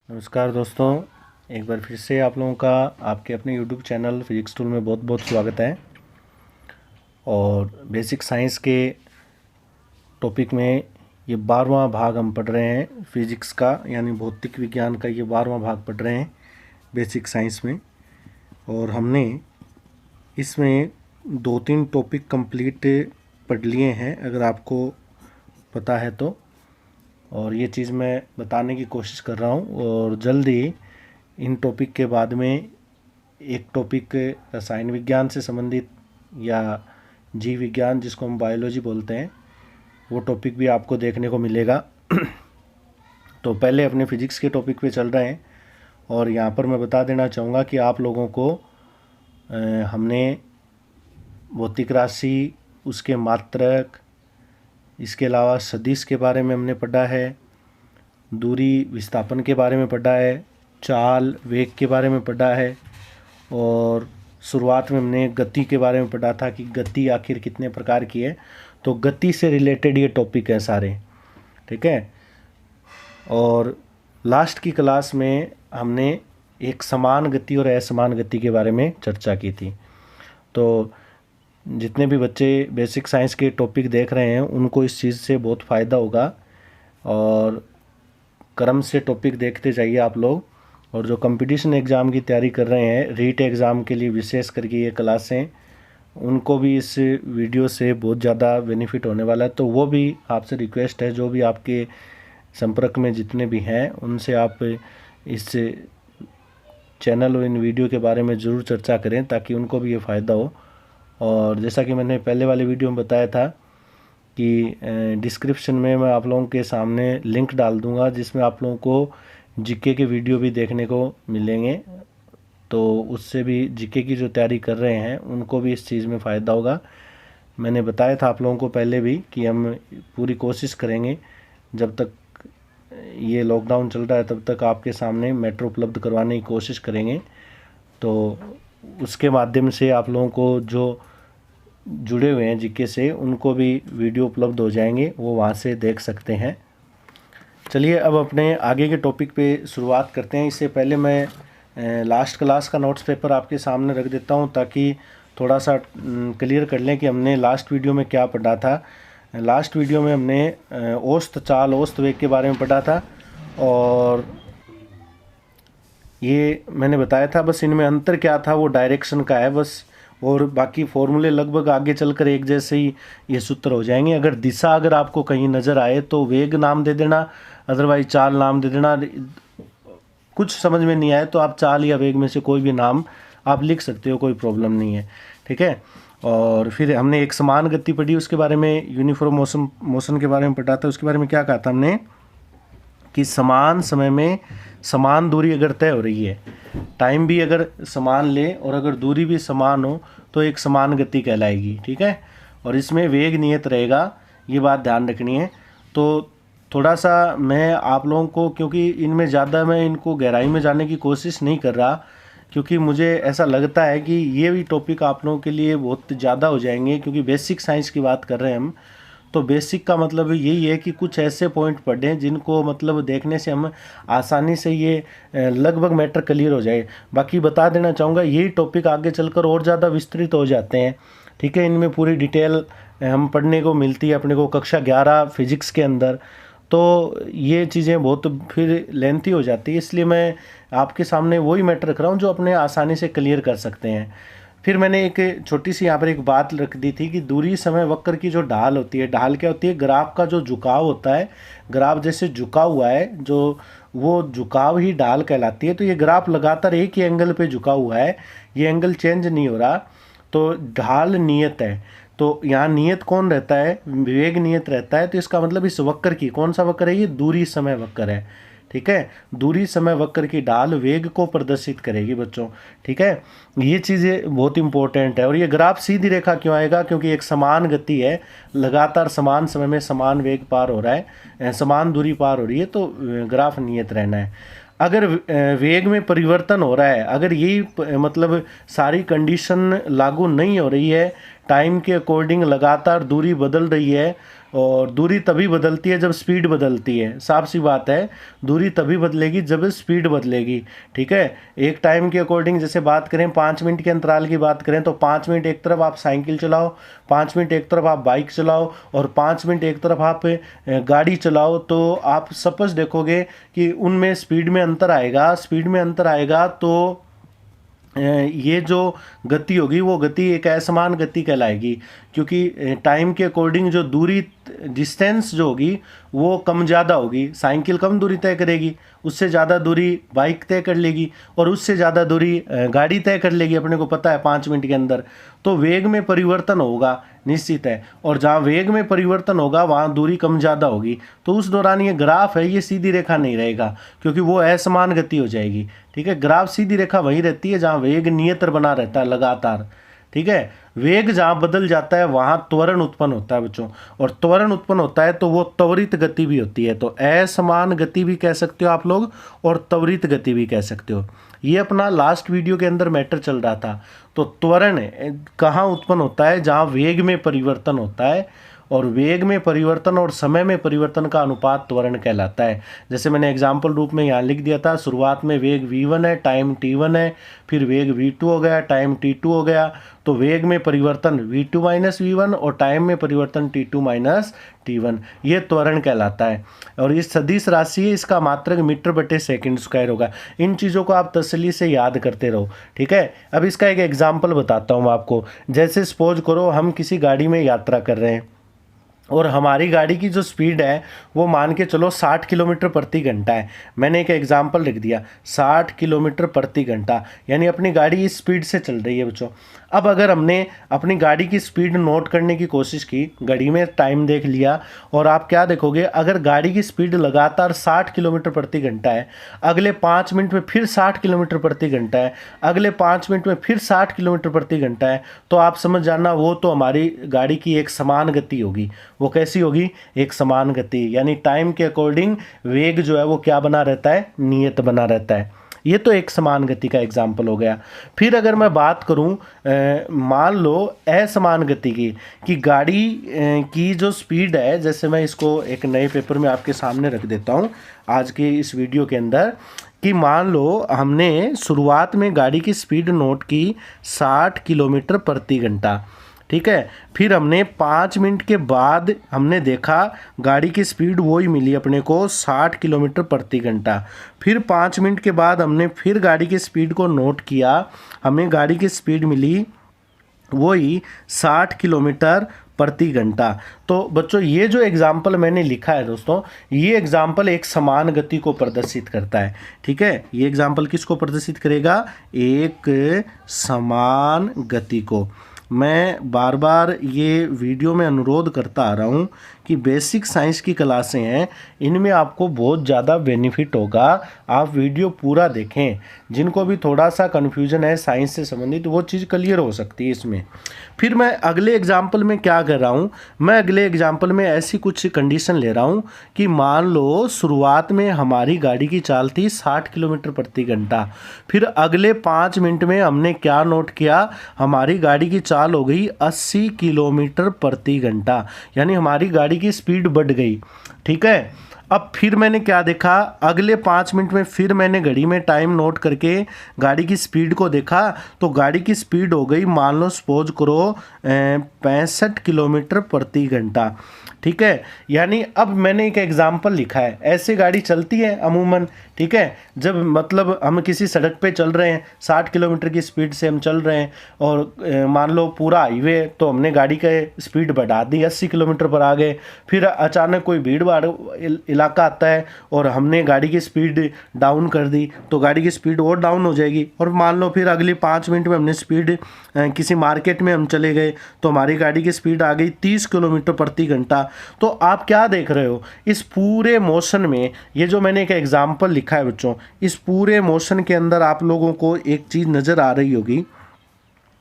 नमस्कार दोस्तों, एक बार फिर से आप लोगों का आपके अपने YouTube चैनल फिजिक्स टूल में बहुत बहुत स्वागत है। और बेसिक साइंस के टॉपिक में ये 12वां भाग हम पढ़ रहे हैं फिजिक्स का, यानी भौतिक विज्ञान का ये 12वां भाग पढ़ रहे हैं बेसिक साइंस में। और हमने इसमें 2-3 टॉपिक कंप्लीट पढ़ लिए हैं, अगर आपको पता है तो। और ये चीज़ मैं बताने की कोशिश कर रहा हूँ। और जल्द ही इन टॉपिक के बाद में एक टॉपिक रसायन विज्ञान से संबंधित या जीव विज्ञान, जिसको हम बायोलॉजी बोलते हैं, वो टॉपिक भी आपको देखने को मिलेगा। तो पहले अपने फिजिक्स के टॉपिक पे चल रहे हैं। और यहाँ पर मैं बता देना चाहूँगा कि आप लोगों को हमने भौतिक राशि, उसके मात्रक, इसके अलावा सदिश के बारे में हमने पढ़ा है, दूरी विस्थापन के बारे में पढ़ा है, चाल वेग के बारे में पढ़ा है। और शुरुआत में हमने गति के बारे में पढ़ा था कि गति आखिर कितने प्रकार की है। तो गति से रिलेटेड ये टॉपिक है सारे, ठीक है। और लास्ट की क्लास में हमने एक समान गति और असमान गति के बारे में चर्चा की थी। तो जितने भी बच्चे बेसिक साइंस के टॉपिक देख रहे हैं उनको इस चीज़ से बहुत फ़ायदा होगा। और क्रम से टॉपिक देखते जाइए आप लोग। और जो कंपटीशन एग्ज़ाम की तैयारी कर रहे हैं, रीट एग्ज़ाम के लिए विशेष करके ये क्लासें, उनको भी इस वीडियो से बहुत ज़्यादा बेनिफिट होने वाला है। तो वो भी आपसे रिक्वेस्ट है, जो भी आपके संपर्क में जितने भी हैं उनसे आप इस चैनल और इन वीडियो के बारे में ज़रूर चर्चा करें, ताकि उनको भी ये फ़ायदा हो। और जैसा कि मैंने पहले वाले वीडियो में बताया था कि डिस्क्रिप्शन में मैं आप लोगों के सामने लिंक डाल दूंगा, जिसमें आप लोगों को जीके के वीडियो भी देखने को मिलेंगे। तो उससे भी जीके की जो तैयारी कर रहे हैं उनको भी इस चीज़ में फ़ायदा होगा। मैंने बताया था आप लोगों को पहले भी कि हम पूरी कोशिश करेंगे, जब तक ये लॉकडाउन चल रहा है तब तक आपके सामने मेट्रो उपलब्ध करवाने की कोशिश करेंगे। तो उसके माध्यम से आप लोगों को जो जुड़े हुए हैं जीके से, उनको भी वीडियो उपलब्ध हो जाएंगे, वो वहाँ से देख सकते हैं। चलिए अब अपने आगे के टॉपिक पे शुरुआत करते हैं। इससे पहले मैं लास्ट क्लास का नोट्स पेपर आपके सामने रख देता हूँ, ताकि थोड़ा सा क्लियर कर लें कि हमने लास्ट वीडियो में क्या पढ़ा था। लास्ट वीडियो में हमने औसत चाल, औसत वेग के बारे में पढ़ा था। और ये मैंने बताया था, बस इनमें अंतर क्या था वो डायरेक्शन का है बस। और बाकी फॉर्मूले लगभग आगे चलकर एक जैसे ही ये सूत्र हो जाएंगे। अगर दिशा अगर आपको कहीं नज़र आए तो वेग नाम दे देना, अदरवाइज चाल नाम दे देना। कुछ समझ में नहीं आए तो आप चाल या वेग में से कोई भी नाम आप लिख सकते हो, कोई प्रॉब्लम नहीं है, ठीक है। और फिर हमने एक समान गति पढ़ी, उसके बारे में यूनिफॉर्म मोशन के बारे में पढ़ा था। उसके बारे में क्या कहा था हमने कि समान समय में समान दूरी अगर तय हो रही है, टाइम भी अगर समान ले और अगर दूरी भी समान हो, तो एक समान गति कहलाएगी, ठीक है। और इसमें वेग नियत रहेगा, ये बात ध्यान रखनी है। तो थोड़ा सा मैं आप लोगों को, क्योंकि इनमें ज़्यादा मैं इनको गहराई में जाने की कोशिश नहीं कर रहा, क्योंकि मुझे ऐसा लगता है कि ये भी टॉपिक आप लोगों के लिए बहुत ज़्यादा हो जाएंगे, क्योंकि बेसिक साइंस की बात कर रहे हैं हम। तो बेसिक का मतलब यही है कि कुछ ऐसे पॉइंट पढ़ें जिनको मतलब देखने से हम आसानी से ये लगभग मैटर क्लियर हो जाए। बाकी बता देना चाहूँगा, यही टॉपिक आगे चलकर और ज़्यादा विस्तृत हो जाते हैं, ठीक है। इनमें पूरी डिटेल हम पढ़ने को मिलती है अपने को कक्षा 11 फिजिक्स के अंदर। तो ये चीज़ें बहुत फिर लेंथी हो जाती है, इसलिए मैं आपके सामने वही मैटर रख रहा हूँ जो अपने आसानी से क्लियर कर सकते हैं। फिर मैंने एक छोटी सी यहाँ पर एक बात रख दी थी कि दूरी समय वक्र की जो ढाल होती है, ढाल क्या होती है, ग्राफ का जो झुकाव होता है, ग्राफ जैसे झुका हुआ है जो, वो झुकाव ही ढाल कहलाती है। तो ये ग्राफ लगातार एक ही एंगल पे झुका हुआ है, ये एंगल चेंज नहीं हो रहा, तो ढाल नियत है। तो यहाँ नियत कौन रहता है, वेग नियत रहता है। तो इसका मतलब इस वक्र की, कौन सा वक्र है, ये दूरी समय वक्र है, ठीक है। दूरी समय वक्र की ढाल वेग को प्रदर्शित करेगी बच्चों, ठीक है। ये चीज़ें बहुत इंपॉर्टेंट है। और ये ग्राफ सीधी रेखा क्यों आएगा, क्योंकि एक समान गति है, लगातार समान समय में समान वेग पार हो रहा है, समान दूरी पार हो रही है, तो ग्राफ नियत रहना है। अगर वेग में परिवर्तन हो रहा है, अगर यही मतलब सारी कंडीशन लागू नहीं हो रही है, टाइम के अकॉर्डिंग लगातार दूरी बदल रही है और दूरी तभी बदलती है जब स्पीड बदलती है। साफ सी बात है, दूरी तभी बदलेगी जब स्पीड बदलेगी। ठीक है, एक टाइम के अकॉर्डिंग जैसे बात करें, 5 मिनट के अंतराल की बात करें तो 5 मिनट एक तरफ आप साइकिल चलाओ, 5 मिनट एक तरफ आप बाइक चलाओ और 5 मिनट एक तरफ आप गाड़ी चलाओ, तो आप सपोज देखोगे कि उनमें स्पीड में अंतर आएगा। स्पीड में अंतर आएगा तो ये जो गति होगी वो गति एक असमान गति कहलाएगी, क्योंकि टाइम के अकॉर्डिंग जो दूरी डिस्टेंस जो होगी वो कम ज़्यादा होगी। साइकिल कम दूरी तय करेगी, उससे ज़्यादा दूरी बाइक तय कर लेगी और उससे ज़्यादा दूरी गाड़ी तय कर लेगी, अपने को पता है 5 मिनट के अंदर। तो वेग में परिवर्तन होगा निश्चित है, और जहाँ वेग में परिवर्तन होगा वहाँ दूरी कम ज़्यादा होगी। तो उस दौरान ये ग्राफ है, ये सीधी रेखा नहीं रहेगा क्योंकि वो असमान गति हो जाएगी। ठीक है, ग्राफ सीधी रेखा वहीं रहती है जहाँ वेग नियंत्रण बना रहता है लगातार। ठीक है, वेग जहाँ बदल जाता है वहाँ त्वरण उत्पन्न होता है बच्चों, और त्वरण उत्पन्न होता है तो वो त्वरित गति भी होती है। तो असमान गति भी कह सकते हो आप लोग और त्वरित गति भी कह सकते हो। ये अपना लास्ट वीडियो के अंदर मैटर चल रहा था। तो त्वरण कहाँ उत्पन्न होता है? जहाँ वेग में परिवर्तन होता है, और वेग में परिवर्तन और समय में परिवर्तन का अनुपात त्वरण कहलाता है। जैसे मैंने एग्जाम्पल रूप में यहाँ लिख दिया था, शुरुआत में वेग v1 है, टाइम t1 है, फिर वेग v2 हो गया, टाइम t2 हो गया। तो वेग में परिवर्तन v2 माइनस v1 और टाइम में परिवर्तन t2 माइनस t1, ये त्वरण कहलाता है। और ये सदिश राशि है, इसका मात्रक मीटर बटे सेकंड स्क्वायर होगा। इन चीज़ों को आप तसल्ली से याद करते रहो। ठीक है, अब इसका एक एग्जाम्पल बताता हूँ आपको। जैसे सपोज करो हम किसी गाड़ी में यात्रा कर रहे हैं और हमारी गाड़ी की जो स्पीड है वो मान के चलो 60 किलोमीटर प्रति घंटा है। मैंने एक एग्जांपल लिख दिया 60 किलोमीटर प्रति घंटा, यानी अपनी गाड़ी इस स्पीड से चल रही है बच्चों। अब अगर हमने अपनी गाड़ी की स्पीड नोट करने की कोशिश की, घड़ी में टाइम देख लिया, और आप क्या देखोगे, अगर गाड़ी की स्पीड लगातार 60 किलोमीटर प्रति घंटा है, अगले 5 मिनट में फिर 60 किलोमीटर प्रति घंटा है, अगले 5 मिनट में फिर 60 किलोमीटर प्रति घंटा है, तो आप समझ जाना वो तो हमारी गाड़ी की एक समान गति होगी। वो कैसी होगी? एक समान गति, यानी टाइम के अकॉर्डिंग वेग जो है वो क्या बना रहता है? नियत बना रहता है। ये तो एक समान गति का एग्जाम्पल हो गया। फिर अगर मैं बात करूं, मान लो असमान गति की, कि गाड़ी की जो स्पीड है, जैसे मैं इसको एक नए पेपर में आपके सामने रख देता हूं आज के इस वीडियो के अंदर, कि मान लो हमने शुरुआत में गाड़ी की स्पीड नोट की 60 किलोमीटर प्रति घंटा। ठीक है, फिर हमने 5 मिनट के बाद हमने देखा गाड़ी की स्पीड वही मिली अपने को 60 किलोमीटर प्रति घंटा। फिर 5 मिनट के बाद हमने फिर गाड़ी की स्पीड को नोट किया, हमें गाड़ी की स्पीड मिली वही 60 किलोमीटर प्रति घंटा। तो बच्चों ये जो एग्जाम्पल मैंने लिखा है दोस्तों, ये एग्जाम्पल एक समान गति को प्रदर्शित करता है। ठीक है, ये एग्जाम्पल किसको प्रदर्शित करेगा? एक समान गति को। मैं बार बार ये वीडियो में अनुरोध करता आ रहा हूँ कि बेसिक साइंस की क्लासें हैं, इनमें आपको बहुत ज़्यादा बेनिफिट होगा। आप वीडियो पूरा देखें। जिनको भी थोड़ा सा कन्फ्यूजन है साइंस से संबंधित, वो चीज़ क्लियर हो सकती है इसमें। फिर मैं अगले एग्जाम्पल में क्या कर रहा हूँ, मैं अगले एग्जाम्पल में ऐसी कुछ कंडीशन ले रहा हूँ कि मान लो शुरुआत में हमारी गाड़ी की चाल थी 60 किलोमीटर प्रति घंटा, फिर अगले 5 मिनट में हमने क्या नोट किया, हमारी गाड़ी की चाल हो गई 80 किलोमीटर प्रति घंटा, यानी हमारी गाड़ी की स्पीड बढ़ गई। ठीक है, अब फिर मैंने क्या देखा, अगले 5 मिनट में फिर मैंने घड़ी में टाइम नोट करके गाड़ी की स्पीड को देखा, तो गाड़ी की स्पीड हो गई, मान लो सपोज करो 65 किलोमीटर प्रति घंटा। ठीक है, यानी अब मैंने एक एग्जाम्पल लिखा है। ऐसे गाड़ी चलती है अमूमन। ठीक है, जब मतलब हम किसी सड़क पे चल रहे हैं, 60 किलोमीटर की स्पीड से हम चल रहे हैं, और मान लो पूरा हाईवे, तो हमने गाड़ी का स्पीड बढ़ा दी, 80 किलोमीटर पर आ गए। फिर अचानक कोई भीड़ भाड़ इलाका आता है और हमने गाड़ी की स्पीड डाउन कर दी, तो गाड़ी की स्पीड और डाउन हो जाएगी। और मान लो फिर अगले 5 मिनट में हमने स्पीड किसी मार्केट में हम चले गए, तो हमारी गाड़ी की स्पीड आ गई 30 किलोमीटर प्रति घंटा। तो आप क्या देख रहे हो, इस पूरे मोशन में, ये जो मैंने एक एग्जाम्पल लिखा है बच्चों, इस पूरे मोशन के अंदर आप लोगों को एक चीज़ नज़र आ रही होगी,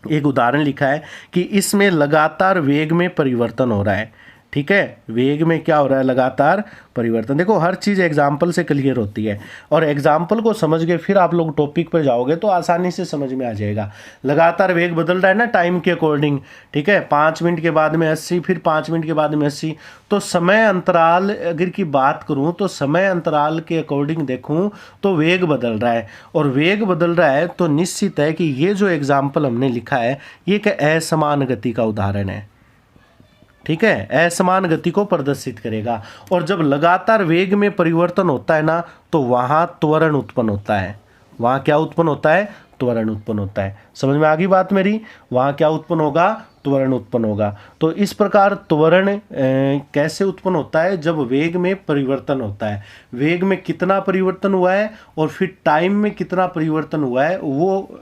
एक उदाहरण लिखा है कि इसमें लगातार वेग में परिवर्तन हो रहा है। ठीक है, वेग में क्या हो रहा है, लगातार परिवर्तन। देखो हर चीज़ एग्जाम्पल से क्लियर होती है, और एग्जाम्पल को समझ के फिर आप लोग टॉपिक पर जाओगे तो आसानी से समझ में आ जाएगा। लगातार वेग बदल रहा है ना टाइम के अकॉर्डिंग, ठीक है, 5 मिनट के बाद में 80, फिर 5 मिनट के बाद में 80, तो समय अंतराल अगर की बात करूं तो समय अंतराल के अकॉर्डिंग देखूं तो वेग बदल रहा है, और वेग बदल रहा है तो निश्चित है कि ये जो एग्जाम्पल हमने लिखा है ये एक असमान गति का उदाहरण है, ठीक है, असमान गति को प्रदर्शित करेगा। और जब लगातार वेग में परिवर्तन होता है ना तो वहां त्वरण उत्पन्न होता है। वहां क्या उत्पन्न होता है, त्वरण उत्पन्न होता है। समझ में आ गई बात मेरी, वहां क्या उत्पन्न होगा, त्वरण उत्पन्न होगा। तो इस प्रकार त्वरण कैसे उत्पन्न होता है, जब वेग में परिवर्तन होता है। वेग में कितना परिवर्तन हुआ है और फिर टाइम में कितना परिवर्तन हुआ है, वो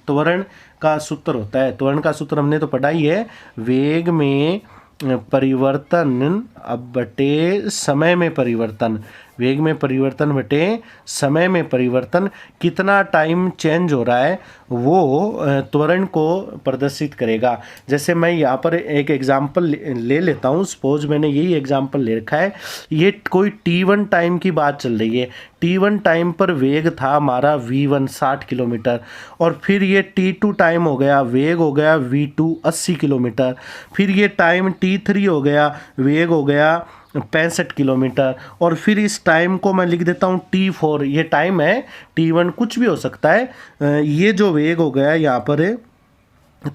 त्वरण का सूत्र होता है। त्वरण का सूत्र हमने तो पढ़ा ही है, वेग में परिवर्तन अब बटे समय में परिवर्तन, वेग में परिवर्तन बटे समय में परिवर्तन, कितना टाइम चेंज हो रहा है वो त्वरण को प्रदर्शित करेगा। जैसे मैं यहाँ पर एक एग्जांपल ले लेता हूँ, सपोज मैंने यही एग्जांपल ले रखा है, ये कोई t1 टाइम की बात चल रही है। t1 टाइम पर वेग था हमारा v1 60 किलोमीटर, और फिर ये t2 टाइम हो गया, वेग हो गया v2 80 किलोमीटर, फिर ये टाइम t3 हो गया, वेग हो गया 65 किलोमीटर, और फिर इस टाइम को मैं लिख देता हूँ t4, ये टाइम है, t1 कुछ भी हो सकता है। ये जो वेग हो गया यहाँ पर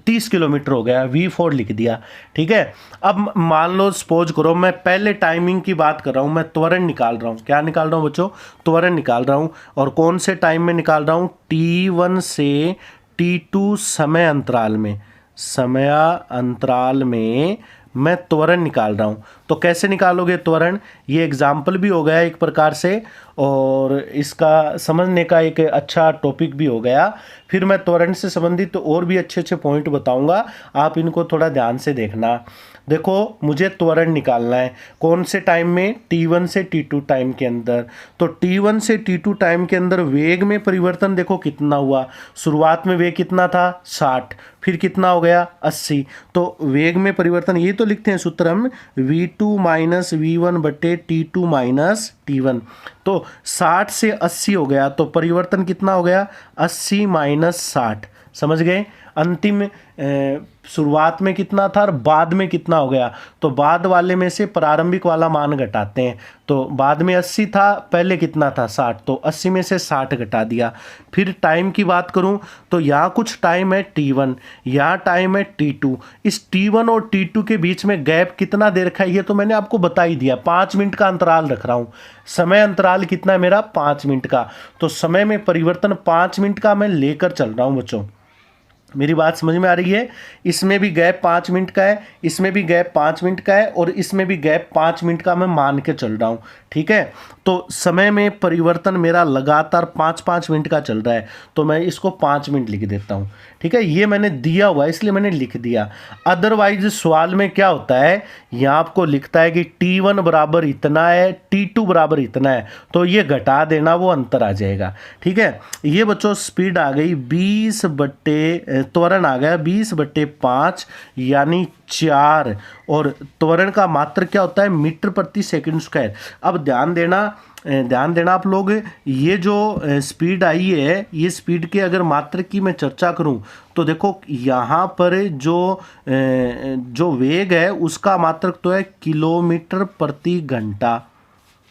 30 किलोमीटर हो गया, v4 लिख दिया, ठीक है। अब मान लो सपोज करो मैं पहले टाइमिंग की बात कर रहा हूँ, मैं त्वरण निकाल रहा हूँ। क्या निकाल रहा हूँ बच्चों, त्वरण निकाल रहा हूँ, और कौन से टाइम में निकाल रहा हूँ, t1 से t2 समय अंतराल में, समय अंतराल में मैं त्वरण निकाल रहा हूँ। तो कैसे निकालोगे त्वरण, ये एग्जाम्पल भी हो गया एक प्रकार से, और इसका समझने का एक अच्छा टॉपिक भी हो गया। फिर मैं त्वरण से संबंधित तो और भी अच्छे अच्छे पॉइंट बताऊंगा, आप इनको थोड़ा ध्यान से देखना। देखो मुझे त्वरण निकालना है कौन से टाइम में, t1 से t2 टाइम के अंदर। तो t1 से t2 टाइम के अंदर वेग में परिवर्तन देखो कितना हुआ। शुरुआत में वेग कितना था 60, फिर कितना हो गया 80। तो वेग में परिवर्तन, ये तो लिखते हैं सूत्र हम, v2 माइनस v1 बटे t2 माइनस t1। तो 60 से 80 हो गया, तो परिवर्तन कितना हो गया 80 माइनस 60। समझ गए, अंतिम शुरुआत में कितना था और बाद में कितना हो गया। तो बाद वाले में से प्रारंभिक वाला मान घटाते हैं। तो बाद में 80 था, पहले कितना था 60, तो 80 में से 60 घटा दिया। फिर टाइम की बात करूं तो यहाँ कुछ टाइम है t1, यहाँ टाइम है t2। इस t1 और t2 के बीच में गैप कितना देर का है ये तो मैंने आपको बता ही दिया, 5 मिनट का अंतराल रख रहा हूँ। समय अंतराल कितना है मेरा 5 मिनट का। तो समय में परिवर्तन 5 मिनट का मैं लेकर चल रहा हूँ बच्चों, मेरी बात समझ में आ रही है। इसमें भी गैप 5 मिनट का है, इसमें भी गैप 5 मिनट का है, और इसमें भी गैप 5 मिनट का मैं मान के चल रहा हूँ, ठीक है। तो समय में परिवर्तन मेरा लगातार 5-5 मिनट का चल रहा है, तो मैं इसको 5 मिनट लिख देता हूँ, ठीक है। ये मैंने दिया हुआ है इसलिए मैंने लिख दिया। अदरवाइज सवाल में क्या होता है, यहाँ आपको लिखता है कि t1 बराबर इतना है, t2 बराबर इतना है, तो ये घटा देना, वो अंतर आ जाएगा, ठीक है। ये बच्चों स्पीड आ गई 20 बटे, त्वरण आ गया 20/5 यानी 4, और त्वरण का मात्रक क्या होता है मीटर प्रति सेकंड स्क्वायर। अब ध्यान देना आप लोग, ये जो स्पीड आई है, ये स्पीड के अगर मात्रक की मैं चर्चा करूं तो देखो यहाँ पर जो वेग है उसका मात्रक तो है किलोमीटर प्रति घंटा।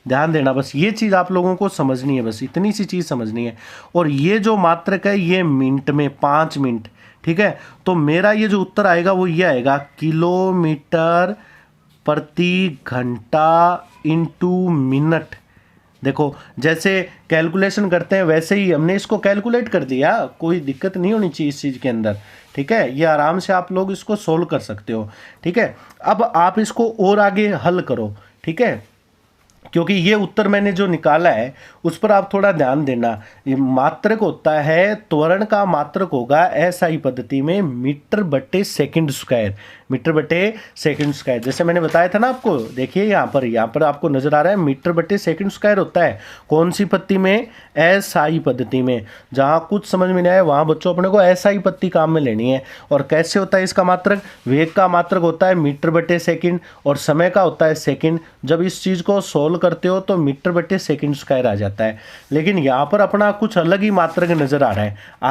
ध्यान देना, बस ये चीज़ आप लोगों को समझनी है, बस इतनी सी चीज़ समझनी है। और ये जो मात्रक है ये मिनट में, 5 मिनट, ठीक है। तो मेरा ये जो उत्तर आएगा वो ये आएगा, किलोमीटर प्रति घंटा इंटू मिनट। देखो जैसे कैलकुलेशन करते हैं वैसे ही हमने इसको कैलकुलेट कर दिया, कोई दिक्कत नहीं होनी चाहिए इस चीज़ के अंदर, ठीक है। ये आराम से आप लोग इसको सोल्व कर सकते हो, ठीक है। अब आप इसको और आगे हल करो, ठीक है, क्योंकि ये उत्तर मैंने जो निकाला है उस पर आप थोड़ा ध्यान देना। ये मात्रक होता है, त्वरण का मात्रक होगा एसआई पद्धति में मीटर बटे सेकंड स्क्वायर, मीटर बटे सेकंड स्क्वायर। जैसे मैंने बताया था ना आपको, देखिए यहाँ पर आपको नजर आ रहा है मीटर बटे सेकंड स्क्वायर होता है। कौन सी पद्धति में? एसआई पद्धति में। जहाँ कुछ समझ में नहीं आया वहाँ बच्चों अपने को एसआई पद्धति काम में लेनी है। और कैसे होता है इसका मात्रक? वेग का मात्रक होता है मीटर बटे सेकंड और समय का होता है सेकंड। जब इस चीज़ को सोल्व करते हो तो मीटर बटे सेकंड स्क्वायर आ जाता है। लेकिन यहाँ पर अपना कुछ अलग ही मात्रक नजर आ रहा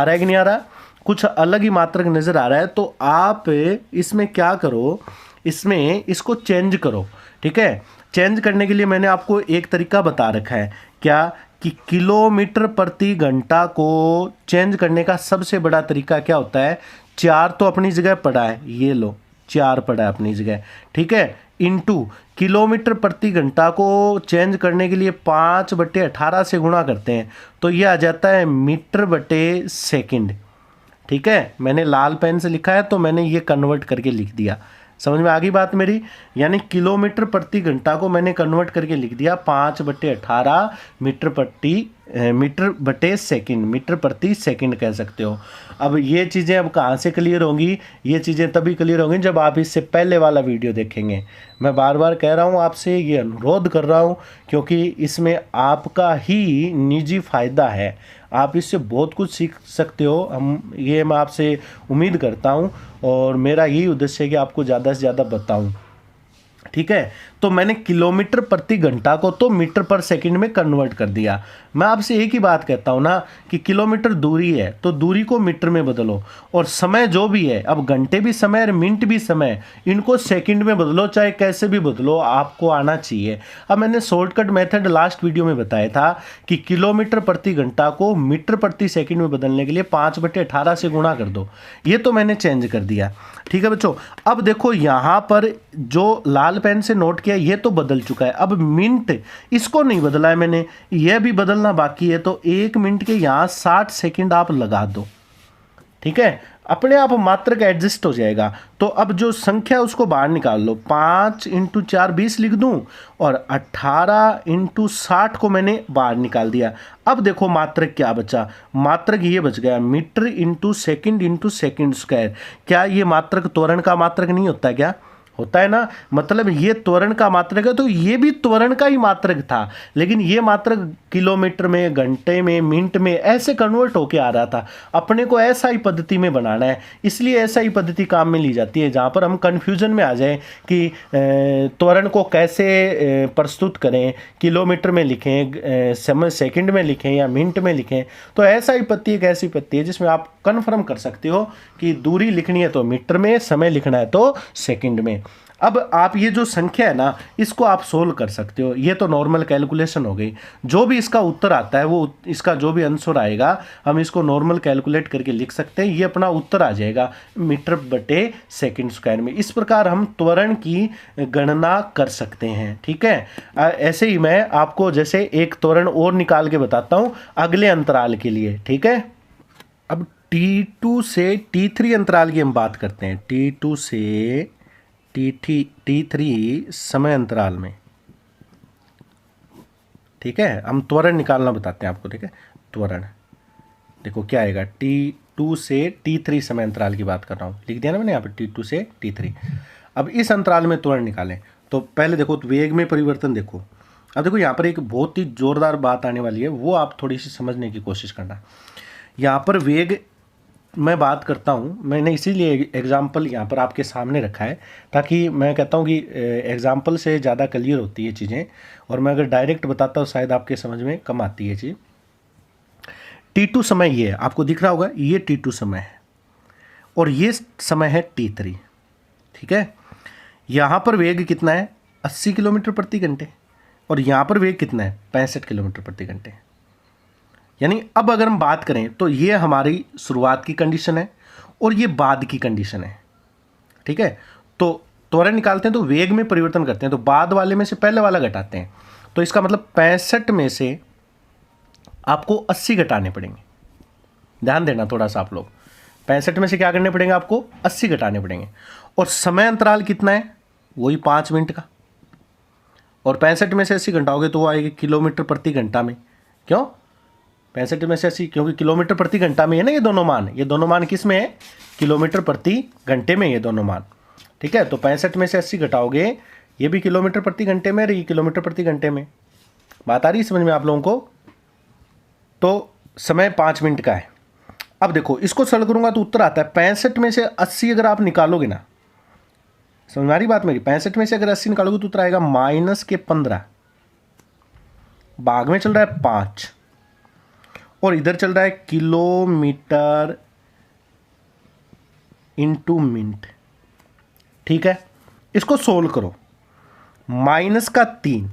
है कि नहीं आ रहा? कुछ अलग ही मात्रक नजर आ रहा है। तो आप इसमें क्या करो, इसमें इसको चेंज करो। ठीक है, चेंज करने के लिए मैंने आपको एक तरीका बता रखा है, क्या कि किलोमीटर प्रति घंटा को चेंज करने का सबसे बड़ा तरीका क्या होता है? 4 तो अपनी जगह पड़ा है, ये लो 4 पड़ा है अपनी जगह, ठीक है, इनटू किलोमीटर प्रति घंटा को चेंज करने के लिए 5/18 से गुणा करते हैं तो ये आ जाता है मीटर बटे सेकंड। ठीक है, मैंने लाल पेन से लिखा है तो मैंने ये कन्वर्ट करके लिख दिया। समझ में आ गई बात मेरी? यानी किलोमीटर प्रति घंटा को मैंने कन्वर्ट करके लिख दिया 5/18 मीटर बटे सेकंड, मीटर प्रति सेकंड कह सकते हो। अब ये चीज़ें अब कहाँ से क्लियर होंगी? ये चीज़ें तभी क्लियर होंगी जब आप इससे पहले वाला वीडियो देखेंगे। मैं बार बार कह रहा हूँ आपसे, ये अनुरोध कर रहा हूँ क्योंकि इसमें आपका ही निजी फ़ायदा है, आप इससे बहुत कुछ सीख सकते हो। मैं आपसे उम्मीद करता हूँ और मेरा यही उद्देश्य है कि आपको ज़्यादा से ज़्यादा बताऊँ। ठीक है, तो मैंने किलोमीटर प्रति घंटा को तो मीटर पर सेकंड में कन्वर्ट कर दिया। मैं आपसे एक ही बात कहता हूँ ना कि किलोमीटर दूरी है तो दूरी को मीटर में बदलो, और समय जो भी है, अब घंटे भी समय और मिनट भी समय, इनको सेकंड में बदलो, चाहे कैसे भी बदलो, आपको आना चाहिए। अब मैंने शॉर्टकट मेथड लास्ट वीडियो में बताया था कि किलोमीटर प्रति घंटा को मीटर प्रति सेकंड में बदलने के लिए 5/18 से गुणा कर दो। ये तो मैंने चेंज कर दिया। ठीक है बच्चों, अब देखो यहाँ पर जो लाल पेन से नोट किया ये तो बदल चुका है। अब मिनट, इसको नहीं बदला है मैंने, यह भी बदलना बाकी है। तो 1 मिनट के यहाँ 60 सेकंड आप लगा दो। ठीक है, अपने आप मात्रक एडजस्ट हो जाएगा। तो अब जो संख्या उसको बाहर निकाल लो, 5 × 4 20 लिख दूं और 18 × 60 को मैंने बाहर निकाल दिया। अब देखो मात्रक क्या बचा, मात्रक ये बच गया मीटर × सेकंड स्क्वायर। क्या ये मात्रक त्वरण का मात्रक नहीं होता क्या? होता है ना, मतलब ये त्वरण का मात्रक है तो ये भी त्वरण का ही मात्रक था, लेकिन ये मात्रक किलोमीटर में, घंटे में, मिनट में ऐसे कन्वर्ट होके आ रहा था। अपने को एसआई पद्धति में बनाना है, इसलिए एसआई पद्धति काम में ली जाती है जहाँ पर हम कन्फ्यूजन में आ जाए कि त्वरण को कैसे प्रस्तुत करें, किलोमीटर में लिखें, समय सेकंड में लिखें या मिनट में लिखें। तो एसआई पद्धति एक ऐसी पद्धति है जिसमें आप कन्फर्म कर सकते हो कि दूरी लिखनी है तो मीटर में, समय लिखना है तो सेकंड में। अब आप ये जो संख्या है ना, इसको आप सोल्व कर सकते हो। ये तो नॉर्मल कैलकुलेशन हो गई। जो भी इसका उत्तर आता है, वो इसका जो भी आंसर आएगा, हम इसको नॉर्मल कैलकुलेट करके लिख सकते हैं। ये अपना उत्तर आ जाएगा मीटर बटे सेकंड स्क्वायर में। इस प्रकार हम त्वरण की गणना कर सकते हैं। ठीक है, ऐसे ही मैं आपको जैसे एक त्वरण और निकाल के बताता हूँ अगले अंतराल के लिए। ठीक है, अब T2 से T3 अंतराल की हम बात करते हैं। T2 से T3 समय अंतराल में। ठीक है, हम त्वरण निकालना बताते हैं आपको। ठीक है, त्वरण देखो क्या आएगा, T2 से T3 समय अंतराल की बात कर रहा हूँ, लिख दिया ना मैंने यहाँ पे T2 से T3। अब इस अंतराल में त्वरण निकालें तो पहले देखो वेग में परिवर्तन देखो। अब देखो यहाँ पर एक बहुत ही जोरदार बात आने वाली है, वो आप थोड़ी सी समझने की कोशिश करना। यहाँ पर वेग मैं बात करता हूँ, मैंने इसीलिए एग्जाम्पल यहाँ पर आपके सामने रखा है ताकि मैं कहता हूँ कि एग्जाम्पल से ज़्यादा क्लियर होती है चीज़ें, और मैं अगर डायरेक्ट बताता हूँ शायद आपके समझ में कम आती है चीज़। T2 समय ये है, आपको दिख रहा होगा, ये T2 समय है और ये समय है T3। ठीक है, यहाँ पर वेग कितना है, 80 किलोमीटर प्रति घंटे, और यहाँ पर वेग कितना है, 65 किलोमीटर प्रति घंटे। यानी अब अगर हम बात करें तो ये हमारी शुरुआत की कंडीशन है और ये बाद की कंडीशन है। ठीक है, तो त्वरण निकालते हैं तो वेग में परिवर्तन करते हैं, तो बाद वाले में से पहले वाला घटाते हैं। तो इसका मतलब 65 में से आपको 80 घटाने पड़ेंगे। ध्यान देना थोड़ा सा आप लोग, 65 में से क्या करने पड़ेंगे, आपको 80 घटाने पड़ेंगे। और समय अंतराल कितना है, वही 5 मिनट का, और 65 में से 80 घटाओगे तो वो आएगी किलोमीटर प्रति घंटा में। क्यों 65 में से 80, क्योंकि किलोमीटर प्रति घंटा में है ना ये दोनों मान। ये दोनों मान किस में है? किलोमीटर प्रति घंटे में ये दोनों मान। ठीक है, तो 65 में से 80 घटाओगे, ये भी किलोमीटर प्रति घंटे में, ये किलोमीटर प्रति घंटे में। बात आ रही है समझ में आप लोगों को? तो समय 5 मिनट का है। अब देखो इसको सरल करूंगा तो उत्तर आता है 65 में से 80 अगर आप निकालोगे ना, समझ में आ रही बात मेरी? 65 में से अगर 80 निकालोगे तो उत्तर आएगा -15। भाग में चल रहा है 5 और इधर चल रहा है किलोमीटर इंटू मिनट। ठीक है, इसको सोल्व करो। -3।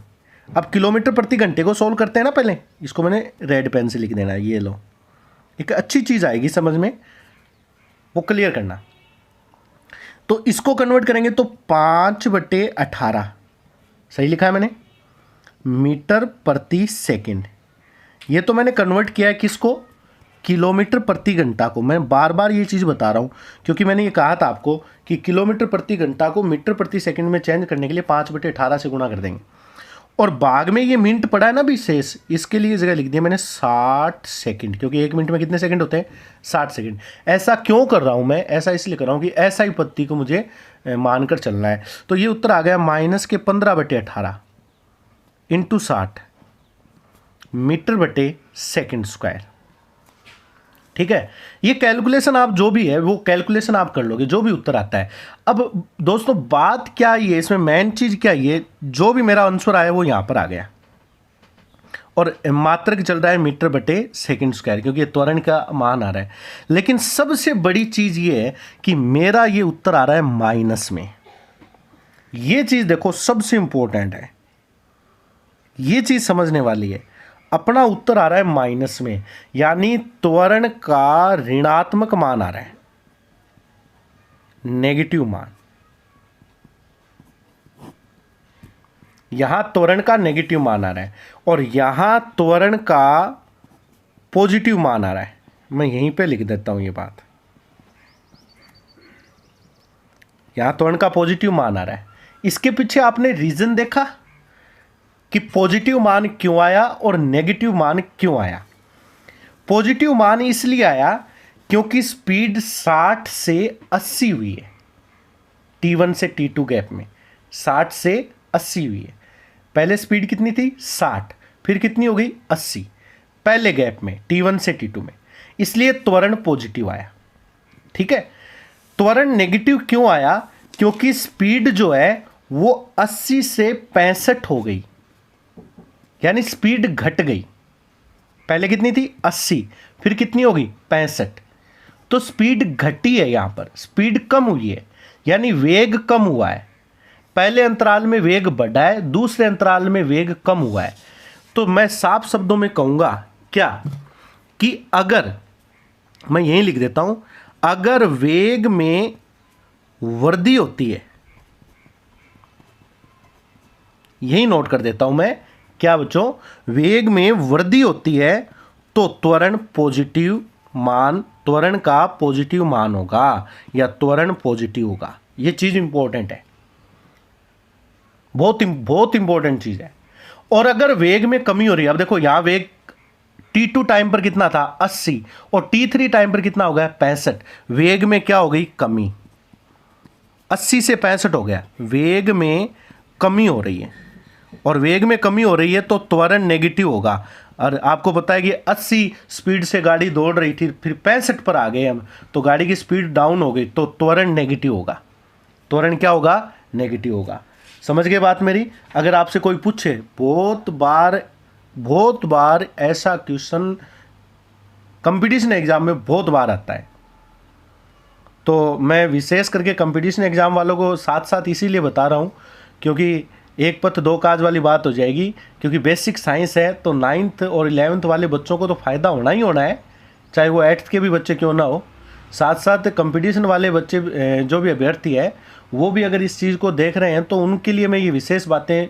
अब किलोमीटर प्रति घंटे को सोल्व करते हैं ना पहले, इसको मैंने रेड पेन से लिख देना है, ये लो, एक अच्छी चीज़ आएगी समझ में, वो क्लियर करना। तो इसको कन्वर्ट करेंगे तो 5/18 सही लिखा है मैंने, मीटर प्रति सेकंड। ये तो मैंने कन्वर्ट किया है किसको? किलोमीटर प्रति घंटा को। मैं बार बार ये चीज़ बता रहा हूँ क्योंकि मैंने ये कहा था आपको कि किलोमीटर प्रति घंटा को मीटर प्रति सेकंड में चेंज करने के लिए 5/18 से गुणा कर देंगे। और भाग में ये मिनट पड़ा है ना भी शेष, इसके लिए जगह लिख दिया मैंने 60 सेकंड, क्योंकि 1 मिनट में कितने सेकंड होते हैं? 60 सेकंड। ऐसा क्यों कर रहा हूँ मैं? ऐसा इसलिए कर रहा हूँ कि ऐसा ही पत्ती को मुझे मानकर चलना है। तो ये उत्तर आ गया -15/18 इंटू 60 मीटर बटे सेकंड स्क्वायर। ठीक है, ये कैलकुलेशन आप जो भी है वो कैलकुलेशन आप कर लोगे, जो भी उत्तर आता है। अब दोस्तों बात क्या ये, इसमें मेन चीज क्या, ये जो भी मेरा आंसर आया वो यहां पर आ गया और मात्रक चल रहा है मीटर बटे सेकंड स्क्वायर, क्योंकि ये त्वरण का मान आ रहा है। लेकिन सबसे बड़ी चीज ये है कि मेरा ये उत्तर आ रहा है माइनस में। ये चीज देखो सबसे इंपॉर्टेंट है, ये चीज समझने वाली है। अपना उत्तर आ रहा है माइनस में, यानी त्वरण का ऋणात्मक मान आ रहा है, नेगेटिव मान। यहां त्वरण का नेगेटिव मान आ रहा है और यहां त्वरण का पॉजिटिव मान आ रहा है। मैं यहीं पे लिख देता हूं ये बात, यहां त्वरण का पॉजिटिव मान आ रहा है। इसके पीछे आपने रीजन देखा कि पॉजिटिव मान क्यों आया और नेगेटिव मान क्यों आया? पॉजिटिव मान इसलिए आया क्योंकि स्पीड 60 से 80 हुई है, T1 से T2 गैप में 60 से 80 हुई है। पहले स्पीड कितनी थी? 60, फिर कितनी हो गई? 80 पहले गैप में T1 से T2 में, इसलिए त्वरण पॉजिटिव आया। ठीक है, त्वरण नेगेटिव क्यों आया? क्योंकि स्पीड जो है वो 80 से 65 हो गई, यानी स्पीड घट गई। पहले कितनी थी? 80, फिर कितनी होगी? 65। तो स्पीड घटी है, यहां पर स्पीड कम हुई है, यानी वेग कम हुआ है। पहले अंतराल में वेग बढ़ा है, दूसरे अंतराल में वेग कम हुआ है। तो मैं साफ शब्दों में कहूंगा क्या कि अगर मैं यही लिख देता हूं, अगर वेग में वृद्धि होती है, यही नोट कर देता हूं मैं, क्या बच्चों? वेग में वृद्धि होती है तो त्वरण पॉजिटिव मान, त्वरण का पॉजिटिव मान होगा या त्वरण पॉजिटिव होगा। यह चीज इंपॉर्टेंट है, बहुत इंपॉर्टेंट चीज है। और अगर वेग में कमी हो रही है, अब देखो यहां वेग T2 टाइम पर कितना था? 80, और T3 टाइम पर कितना हो गया? 65। वेग में क्या हो गई? कमी, 80 से 65 हो गया, वेग में कमी हो रही है। और वेग में कमी हो रही है तो त्वरण नेगेटिव होगा। और आपको पता है कि 80 स्पीड से गाड़ी दौड़ रही थी, फिर 65 पर आ गए हम, तो गाड़ी की स्पीड डाउन हो गई, तो त्वरण नेगेटिव होगा। त्वरण क्या होगा? नेगेटिव होगा। समझ गए बात मेरी? अगर आपसे कोई पूछे, बहुत बार ऐसा क्वेश्चन कंपटीशन एग्जाम में बहुत बार आता है, तो मैं विशेष करके कंपटीशन एग्जाम वालों को साथ साथ इसीलिए बता रहा हूँ क्योंकि एक पथ दो काज वाली बात हो जाएगी। क्योंकि बेसिक साइंस है तो 9th और 11th वाले बच्चों को तो फ़ायदा होना ही होना है, चाहे वो 8th के भी बच्चे क्यों ना हो। साथ साथ कंपटीशन वाले बच्चे जो भी अभ्यर्थी है वो भी अगर इस चीज़ को देख रहे हैं तो उनके लिए मैं ये विशेष बातें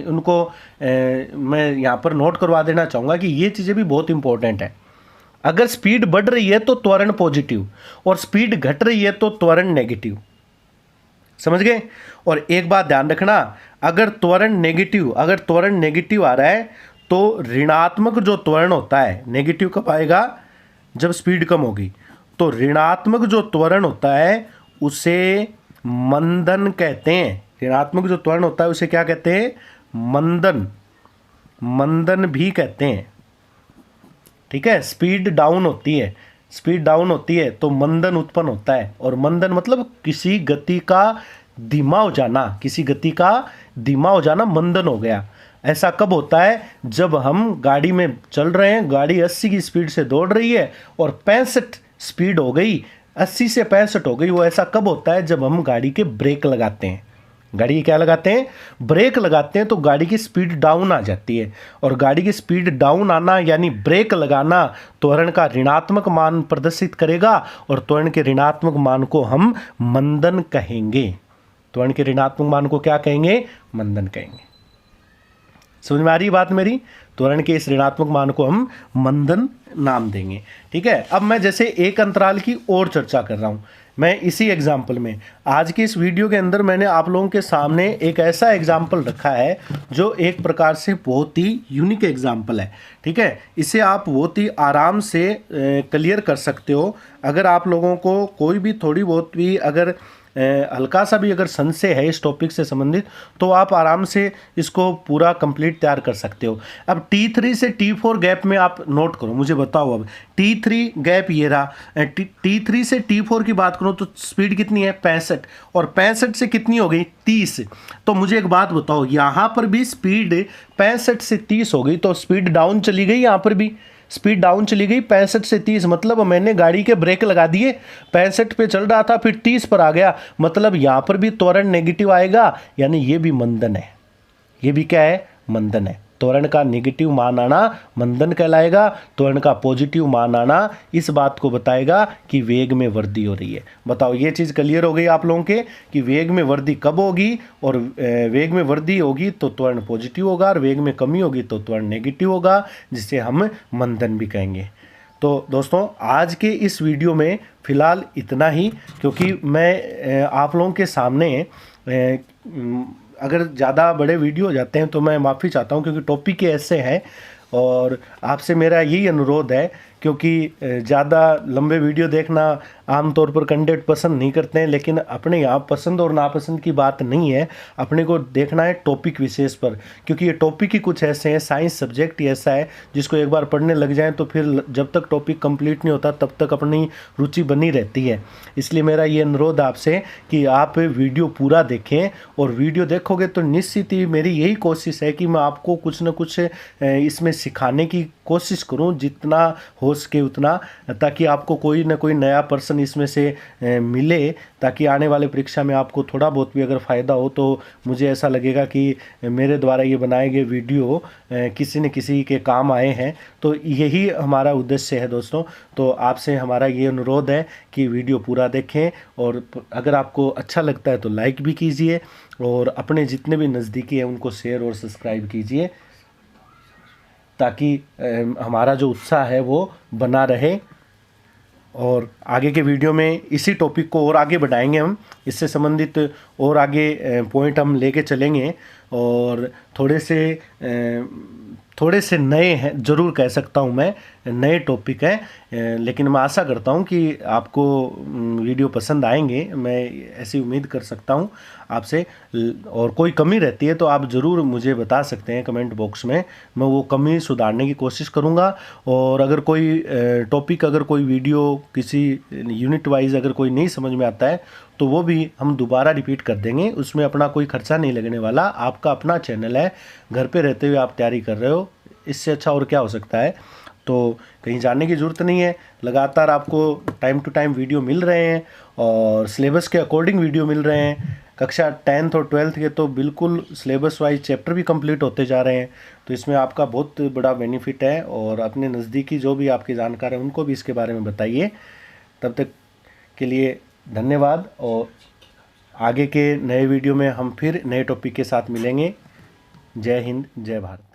उनको मैं यहाँ पर नोट करवा देना चाहूँगा कि ये चीज़ें भी बहुत इंपॉर्टेंट है। अगर स्पीड बढ़ रही है तो त्वरण पॉजिटिव और स्पीड घट रही है तो त्वरण नेगेटिव। समझ गए? और एक बात ध्यान रखना, अगर त्वरण नेगेटिव आ रहा है तो ऋणात्मक जो त्वरण होता है, नेगेटिव कब आएगा, जब स्पीड कम होगी। तो ऋणात्मक जो त्वरण होता है उसे मंदन कहते हैं। ऋणात्मक जो त्वरण होता है उसे क्या कहते हैं, मंदन, मंदन भी कहते हैं। ठीक है, स्पीड डाउन होती है, स्पीड डाउन होती है तो मंदन उत्पन्न होता है। और मंदन मतलब किसी गति का धीमा हो जाना, किसी गति का धीमा हो जाना मंदन हो गया। ऐसा कब होता है, जब हम गाड़ी में चल रहे हैं, गाड़ी 80 की स्पीड से दौड़ रही है और 65 स्पीड हो गई, 80 से 65 हो गई। वो ऐसा कब होता है, जब हम गाड़ी के ब्रेक लगाते हैं। गाड़ी की क्या लगाते हैं, ब्रेक लगाते हैं, तो गाड़ी की स्पीड डाउन आ जाती है। और गाड़ी की स्पीड डाउन आना यानी ब्रेक लगाना त्वरण का ऋणात्मक मान प्रदर्शित करेगा, और त्वरण के ऋणात्मक मान को हम मंदन कहेंगे। त्वरण के ऋणात्मक मान को क्या कहेंगे, मंदन कहेंगे। समझ में आ रही बात मेरी। त्वरण के इस ऋणात्मक मान को हम मंदन नाम देंगे। ठीक है, अब मैं जैसे एक अंतराल की और चर्चा कर रहा हूं। मैं इसी एग्जाम्पल में आज की इस वीडियो के अंदर मैंने आप लोगों के सामने एक ऐसा एग्जाम्पल रखा है जो एक प्रकार से बहुत ही यूनिक एग्जाम्पल है। ठीक है, इसे आप बहुत ही आराम से क्लियर कर सकते हो। अगर आप लोगों को कोई भी थोड़ी बहुत भी अगर हल्का सा भी अगर संशय है इस टॉपिक से संबंधित, तो आप आराम से इसको पूरा कंप्लीट तैयार कर सकते हो। अब T3 से T4 गैप में आप नोट करो, मुझे बताओ। अब T3 गैप ये रहा, T3 से T4 की बात करो तो स्पीड कितनी है, 65, और 65 से कितनी हो गई, 30। तो मुझे एक बात बताओ, यहाँ पर भी स्पीड 65 से 30 हो गई, तो स्पीड डाउन चली गई, यहाँ पर भी स्पीड डाउन चली गई 65 से 30। मतलब मैंने गाड़ी के ब्रेक लगा दिए, 65 पे चल रहा था, फिर 30 पर आ गया, मतलब यहाँ पर भी त्वरण नेगेटिव आएगा, यानी ये भी मंदन है। ये भी क्या है, मंदन है। त्वरण का नेगेटिव मान आना मंदन कहलाएगा, त्वरण का पॉजिटिव मान आना इस बात को बताएगा कि वेग में वृद्धि हो रही है। बताओ, ये चीज़ क्लियर हो गई आप लोगों के कि वेग में वृद्धि कब होगी, और वेग में वृद्धि होगी तो त्वरण पॉजिटिव होगा, और वेग में कमी होगी तो त्वरण नेगेटिव होगा, जिसे हम मंदन भी कहेंगे। तो दोस्तों, आज के इस वीडियो में फ़िलहाल इतना ही, क्योंकि मैं आप लोगों के सामने अगर ज़्यादा बड़े वीडियो हो जाते हैं तो मैं माफ़ी चाहता हूं, क्योंकि टॉपिक ऐसे हैं। और आपसे मेरा यही अनुरोध है, क्योंकि ज़्यादा लंबे वीडियो देखना आमतौर पर कैंडिडेट पसंद नहीं करते हैं, लेकिन अपने यहाँ पसंद और नापसंद की बात नहीं है, अपने को देखना है टॉपिक विशेष पर। क्योंकि ये टॉपिक ही कुछ ऐसे हैं, साइंस सब्जेक्ट ही ऐसा है जिसको एक बार पढ़ने लग जाएं तो फिर जब तक टॉपिक कंप्लीट नहीं होता तब तक अपनी रुचि बनी रहती है। इसलिए मेरा ये अनुरोध आपसे कि आप वीडियो पूरा देखें, और वीडियो देखोगे तो निश्चित ही मेरी यही कोशिश है कि मैं आपको कुछ न कुछ इसमें सिखाने की कोशिश करूं, जितना हो सके उतना, ताकि आपको कोई ना कोई नया पर्सन इसमें से मिले, ताकि आने वाले परीक्षा में आपको थोड़ा बहुत भी अगर फ़ायदा हो तो मुझे ऐसा लगेगा कि मेरे द्वारा ये बनाए गए वीडियो किसी न किसी के काम आए हैं। तो यही हमारा उद्देश्य है दोस्तों। तो आपसे हमारा ये अनुरोध है कि वीडियो पूरा देखें, और अगर आपको अच्छा लगता है तो लाइक भी कीजिए, और अपने जितने भी नज़दीकी हैं उनको शेयर और सब्सक्राइब कीजिए, ताकि हमारा जो उत्साह है वो बना रहे। और आगे के वीडियो में इसी टॉपिक को और आगे बढ़ाएंगे हम, इससे संबंधित और आगे पॉइंट हम लेके चलेंगे, और थोड़े से नए हैं, ज़रूर कह सकता हूं मैं, नए टॉपिक हैं, लेकिन मैं आशा करता हूं कि आपको वीडियो पसंद आएंगे, मैं ऐसी उम्मीद कर सकता हूं आपसे। और कोई कमी रहती है तो आप ज़रूर मुझे बता सकते हैं कमेंट बॉक्स में, मैं वो कमी सुधारने की कोशिश करूंगा। और अगर कोई टॉपिक, अगर कोई वीडियो किसी यूनिट वाइज अगर कोई नहीं समझ में आता है तो वो भी हम दोबारा रिपीट कर देंगे, उसमें अपना कोई खर्चा नहीं लगने वाला। आपका अपना चैनल है, घर पे रहते हुए आप तैयारी कर रहे हो, इससे अच्छा और क्या हो सकता है। तो कहीं जाने की ज़रूरत नहीं है, लगातार आपको टाइम टू टाइम वीडियो मिल रहे हैं, और सिलेबस के अकॉर्डिंग वीडियो मिल रहे हैं। कक्षा 10th और 12th के तो बिल्कुल सिलेबस वाइज चैप्टर भी कंप्लीट होते जा रहे हैं, तो इसमें आपका बहुत बड़ा बेनिफिट है। और अपने नज़दीकी जो भी आपके जानकार हैं उनको भी इसके बारे में बताइए। तब तक के लिए धन्यवाद, और आगे के नए वीडियो में हम फिर नए टॉपिक के साथ मिलेंगे। जय हिंद, जय भारत।